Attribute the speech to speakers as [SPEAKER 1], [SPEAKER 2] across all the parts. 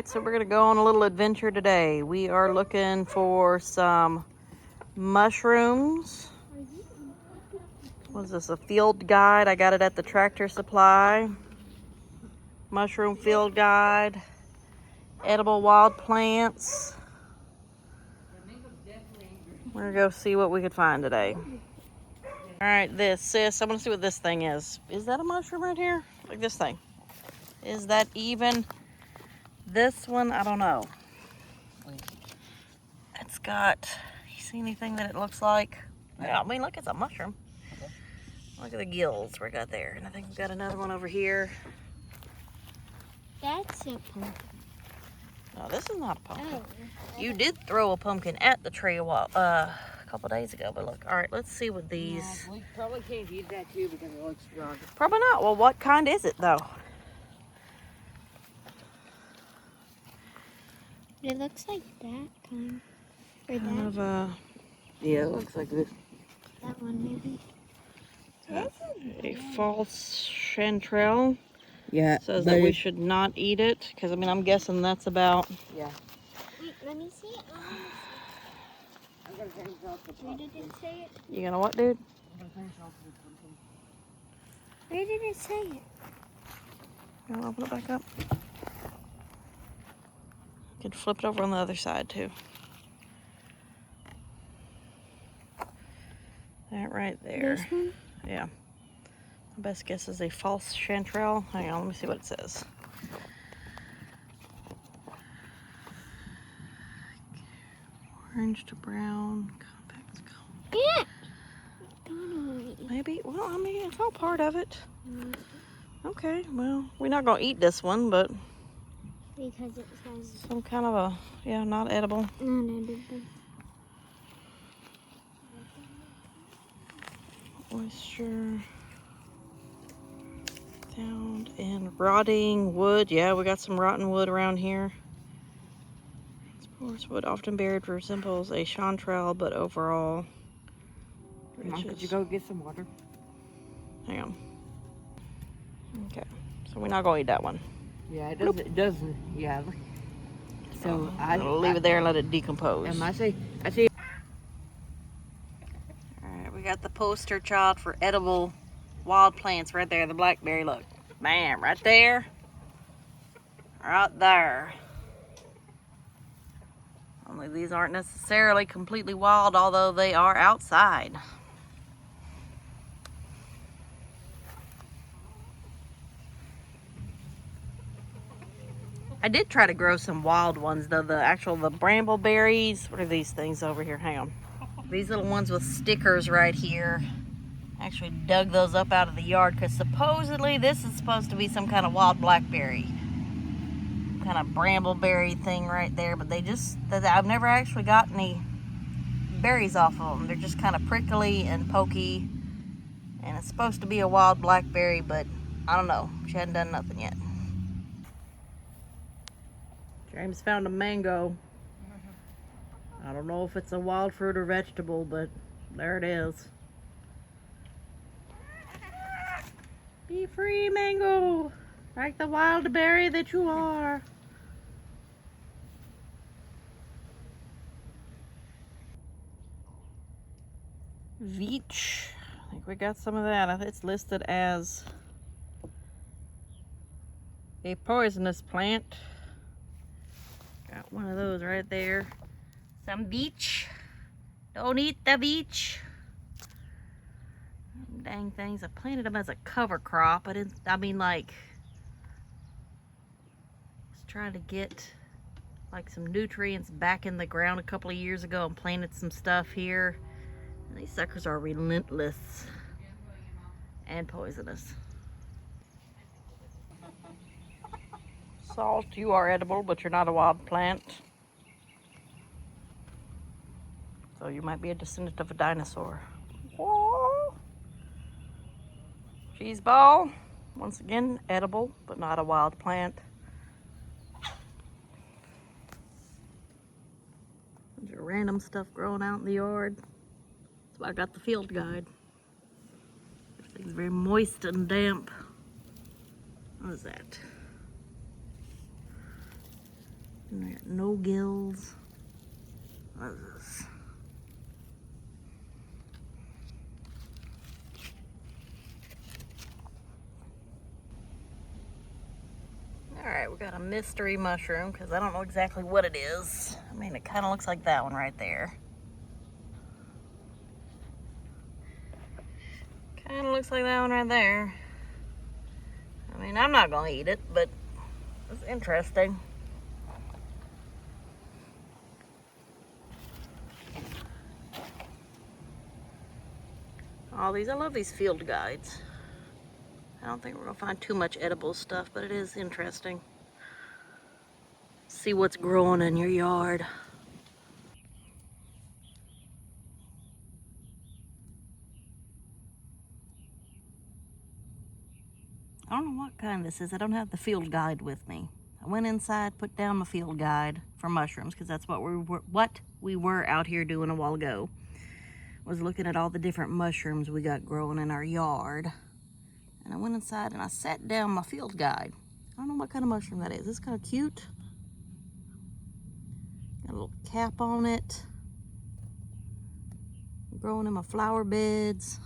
[SPEAKER 1] Alright, so we're going to go on a little adventure today. We are looking for some mushrooms. What is this, a field guide? I got it at the Tractor Supply. Mushroom field guide. Edible wild plants. We're going to go see what we could find today. Alright, sis, I want to see what this thing is. Is that a mushroom right here? Like this thing. Is that even... This one, I don't know. It's got, you see anything that it looks like? Yeah, I mean, look, it's a mushroom. Okay. Look at the gills we got there. And I think we've got another one over here.
[SPEAKER 2] That's a pumpkin.
[SPEAKER 1] No, this is not a pumpkin.
[SPEAKER 2] Oh.
[SPEAKER 1] You did throw a pumpkin at the tree a couple days ago, but look, all right, let's see what these...
[SPEAKER 3] We probably can't eat that too because it looks strong.
[SPEAKER 1] Probably not. Well, what kind is it, though?
[SPEAKER 2] It looks like that kind. Or
[SPEAKER 1] Kind
[SPEAKER 2] that.
[SPEAKER 1] of a...
[SPEAKER 3] Yeah, it looks like this.
[SPEAKER 2] That one maybe.
[SPEAKER 1] A false chanterelle.
[SPEAKER 3] Yeah.
[SPEAKER 1] Says that we should not eat it, because, I mean, I'm guessing that's about...
[SPEAKER 3] Yeah.
[SPEAKER 2] Wait, let me see it.
[SPEAKER 3] I'm gonna finish off the
[SPEAKER 2] Where did it say it?
[SPEAKER 1] You gonna what, dude?
[SPEAKER 3] I'm gonna finish off the pumpkin.
[SPEAKER 2] Where did it say it?
[SPEAKER 1] You wanna open it back up? You can flip it over on the other side, too. That right there.
[SPEAKER 2] This one?
[SPEAKER 1] Yeah. My best guess is a false chanterelle. Hang on, let me see what it says. Orange to brown, compact color.
[SPEAKER 2] Yeah. Donald.
[SPEAKER 1] Maybe, well, I mean, it's all part of it. Okay, well, we're not gonna eat this one, but
[SPEAKER 2] Because it says
[SPEAKER 1] some kind of a, yeah, not edible.
[SPEAKER 2] not edible.
[SPEAKER 1] Oyster. Found in rotting wood. Yeah, we got some rotten wood around here. Spores wood often buried resembles a chanterelle, but overall.
[SPEAKER 3] Mom, could you go get some water?
[SPEAKER 1] Hang on. Okay, so we're not going to eat that one.
[SPEAKER 3] Yeah, it doesn't. It doesn't. Yeah. Look. So
[SPEAKER 1] I'll leave it there and let it decompose.
[SPEAKER 3] And I see.
[SPEAKER 1] Alright, we got the poster child for edible wild plants right there, the blackberry. Look, bam, right there. Right there. Only these aren't necessarily completely wild, although they are outside. I did try to grow some wild ones though, the brambleberries. What are these things over here? Hang on. These little ones with stickers right here. Actually dug those up out of the yard because supposedly this is supposed to be some kind of wild blackberry. Kind of brambleberry thing right there, but I've never actually got any berries off of them. They're just kind of prickly and pokey. And it's supposed to be a wild blackberry, but I don't know. She hadn't done nothing yet. James found a mango. I don't know if it's a wild fruit or vegetable, but there it is. Be free, mango, like the wild berry that you are. Veitch. I think we got some of that. I think it's listed as a poisonous plant. Got one of those right there. Some beech. Don't eat the beech. Dang things. I planted them as a cover crop. I mean, like, was trying to get like some nutrients back in the ground a couple of years ago and planted some stuff here. And these suckers are relentless and poisonous. Salt, you are edible, but you're not a wild plant. So you might be a descendant of a dinosaur. Whoa. Cheese ball, once again, edible, but not a wild plant. There's random stuff growing out in the yard. That's why I got the field guide. Everything's very moist and damp. What is that? And we got no gills. What is this? Alright, we got a mystery mushroom because I don't know exactly what it is. I mean, it kind of looks like that one right there. Kind of looks like that one right there. I mean, I'm not going to eat it, but it's interesting. All these, I love these field guides. I don't think we're going to find too much edible stuff, but it is interesting. See what's growing in your yard. I don't know what kind this is. I don't have the field guide with me. I went inside, put down my field guide for mushrooms because that's what we were out here doing a while ago. Was looking at all the different mushrooms we got growing in our yard. And I went inside and I sat down my field guide. I don't know what kind of mushroom that is. It's kind of cute. Got a little cap on it. Growing in my flower beds.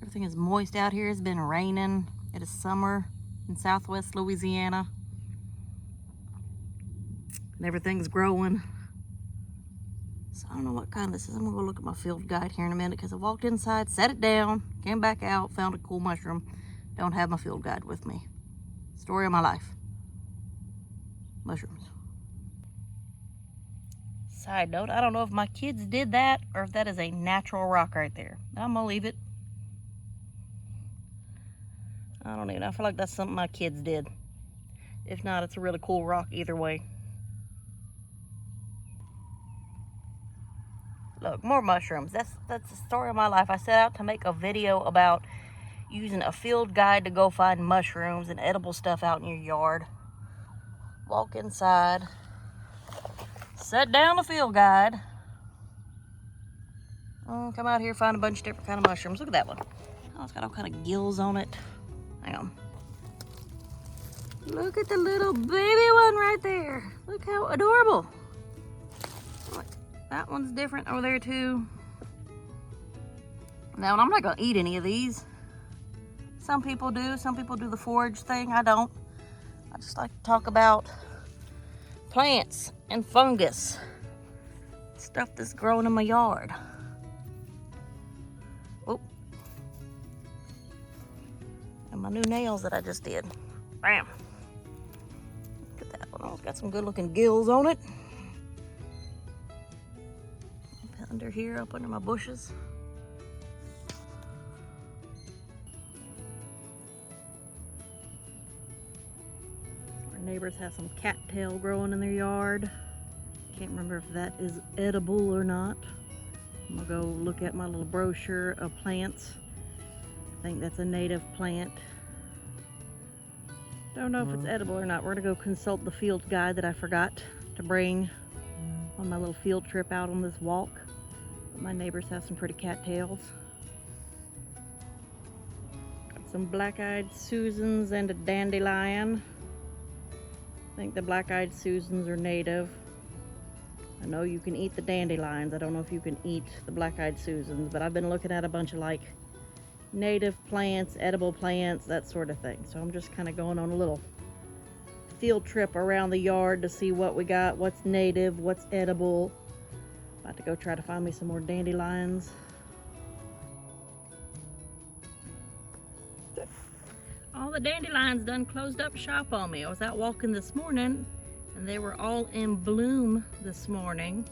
[SPEAKER 1] Everything is moist out here. It's been raining. It is summer in southwest Louisiana. And everything's growing. So I don't know what kind this is. I'm gonna go look at my field guide here in a minute because I walked inside, set it down, came back out, found a cool mushroom. Don't have my field guide with me. Story of my life. Mushrooms. Side note, I don't know if my kids did that or if that is a natural rock right there. I'm gonna leave it. I don't even know. I feel like that's something my kids did. If not, it's a really cool rock either way. Look, more mushrooms. That's the story of my life. I set out to make a video about using a field guide to go find mushrooms and edible stuff out in your yard. Walk inside. Set down the field guide. Oh, come out here, find a bunch of different kind of mushrooms. Look at that one. Oh, it's got all kind of gills on it. Hang on. Look at the little baby one right there. Look how adorable. Look, that one's different over there too. Now, I'm not gonna eat any of these. Some people do. Some people do the forage thing. I don't. I just like to talk about plants and fungus. Stuff that's growing in my yard. Oh. And my new nails that I just did. Bam. Look at that one. Oh, it's got some good looking gills on it. Up under here, up under my bushes. Our neighbors have some cattail growing in their yard. Can't remember if that is edible or not. I'm gonna go look at my little brochure of plants. I think that's a native plant. Don't know if it's edible or not. We're gonna go consult the field guide that I forgot to bring on my little field trip out on this walk. But my neighbors have some pretty cattails. Got some black-eyed Susans and a dandelion. I think the black-eyed Susans are native. I know you can eat the dandelions. I don't know if you can eat the black-eyed Susans, but I've been looking at a bunch of like native plants, edible plants, that sort of thing. So I'm just kind of going on a little field trip around the yard to see what we got, what's native, what's edible. About to go try to find me some more dandelions. All the dandelions done closed up shop on me. I was out walking this morning and they were all in bloom this morning.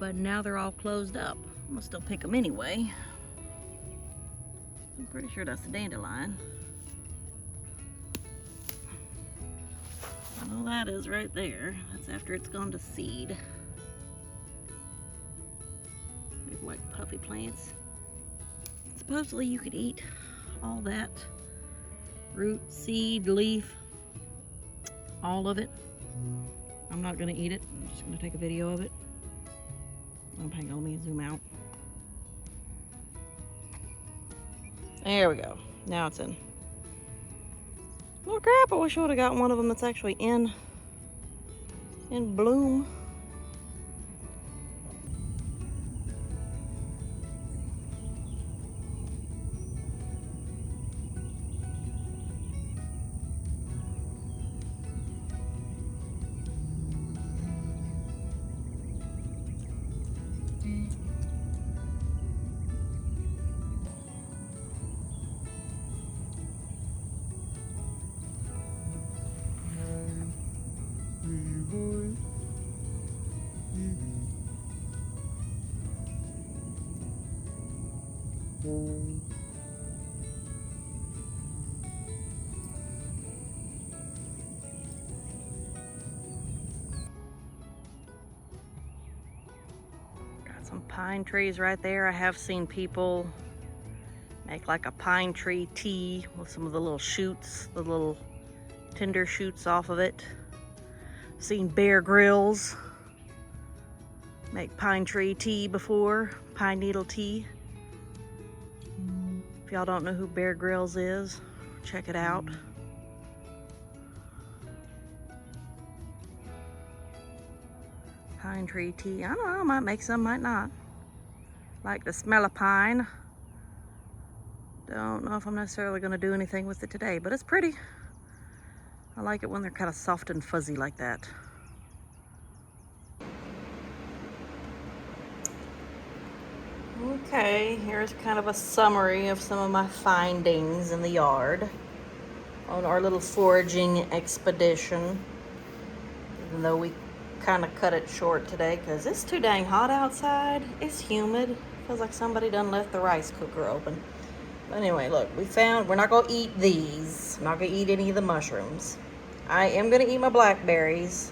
[SPEAKER 1] But now they're all closed up. I'm gonna still pick them anyway. I'm pretty sure that's a dandelion. Well, that is right there. That's after it's gone to seed. Big white puffy plants. Supposedly you could eat all that. Root, seed, leaf, all of it. I'm not gonna eat it. I'm just gonna take a video of it. Oh, hang on, let me zoom out. There we go. Now it's in. Oh crap, I wish I would have got one of them that's actually in bloom. Got some pine trees right there. I have seen people make like a pine tree tea with some of the little shoots, the little tender shoots off of it. Seen Bear Grylls make pine tree tea before, pine needle tea. If y'all don't know who Bear Grylls is, check it out. Pine tree tea. I don't know, might make some, might not. Like the smell of pine. Don't know if I'm necessarily gonna do anything with it today, but it's pretty. I like it when they're kind of soft and fuzzy like that. Okay, here's kind of a summary of some of my findings in the yard on our little foraging expedition. Even though we kind of cut it short today because it's too dang hot outside. It's humid. Feels like somebody done left the rice cooker open. But anyway, look, we're not gonna eat these. I'm not gonna eat any of the mushrooms. I am gonna eat my blackberries.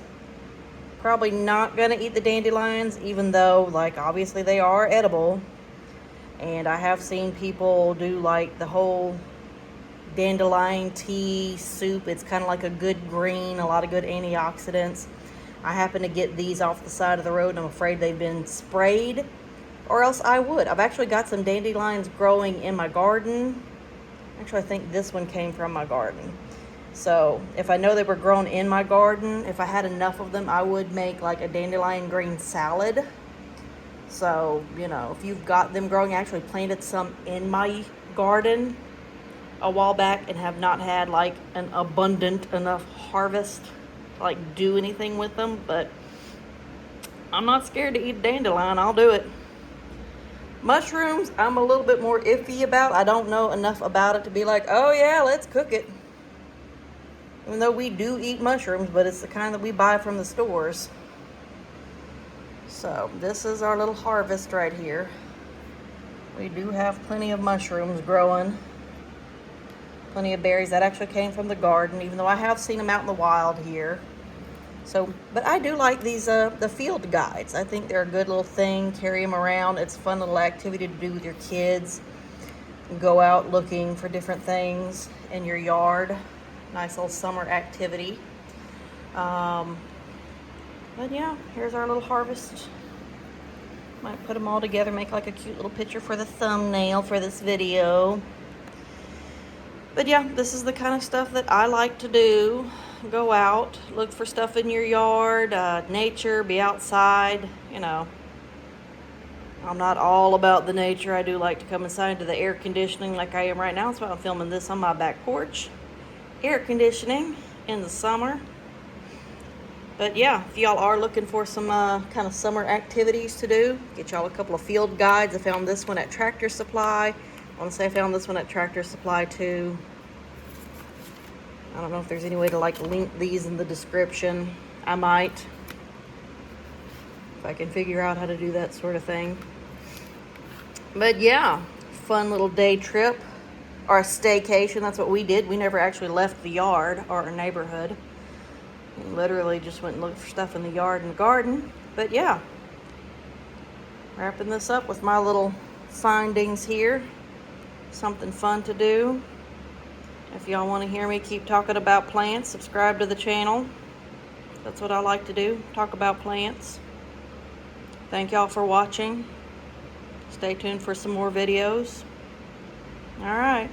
[SPEAKER 1] Probably not gonna eat the dandelions, even though, like, obviously they are edible. And I have seen people do like the whole dandelion tea soup. It's kind of like a good green, a lot of good antioxidants. I happen to get these off the side of the road and I'm afraid they've been sprayed, or else I would. I've actually got some dandelions growing in my garden. Actually, I think this one came from my garden. So if I know they were grown in my garden, if I had enough of them, I would make like a dandelion green salad. So, you know, if you've got them growing, I actually planted some in my garden a while back and have not had like an abundant enough harvest to like do anything with them. But I'm not scared to eat a dandelion. I'll do it. Mushrooms, I'm a little bit more iffy about. I don't know enough about it to be like, oh yeah, let's cook it. Even though we do eat mushrooms, but it's the kind that we buy from the stores. So this is our little harvest right here. We do have plenty of mushrooms growing. Plenty of berries. That actually came from the garden, even though I have seen them out in the wild here. So, but I do like these, the field guides. I think they're a good little thing. Carry them around. It's a fun little activity to do with your kids. Go out looking for different things in your yard. Nice little summer activity. But yeah, here's our little harvest. Might put them all together, make like a cute little picture for the thumbnail for this video. But yeah, this is the kind of stuff that I like to do. Go out, look for stuff in your yard, nature, be outside, you know. I'm not all about the nature. I do like to come inside to the air conditioning like I am right now. That's why I'm filming this on my back porch. Air conditioning in the summer. But yeah, if y'all are looking for some kind of summer activities to do, get y'all a couple of field guides. I found this one at Tractor Supply. I want to say I found this one at Tractor Supply too. I don't know if there's any way to like link these in the description. I might, if I can figure out how to do that sort of thing. But yeah, fun little day trip or a staycation. That's what we did. We never actually left the yard or our neighborhood. We literally just went and looked for stuff in the yard and the garden. But yeah, wrapping this up with my little findings here. Something fun to do. If y'all want to hear me keep talking about plants, subscribe to the channel. That's what I like to do, talk about plants. Thank y'all for watching. Stay tuned for some more videos. All right.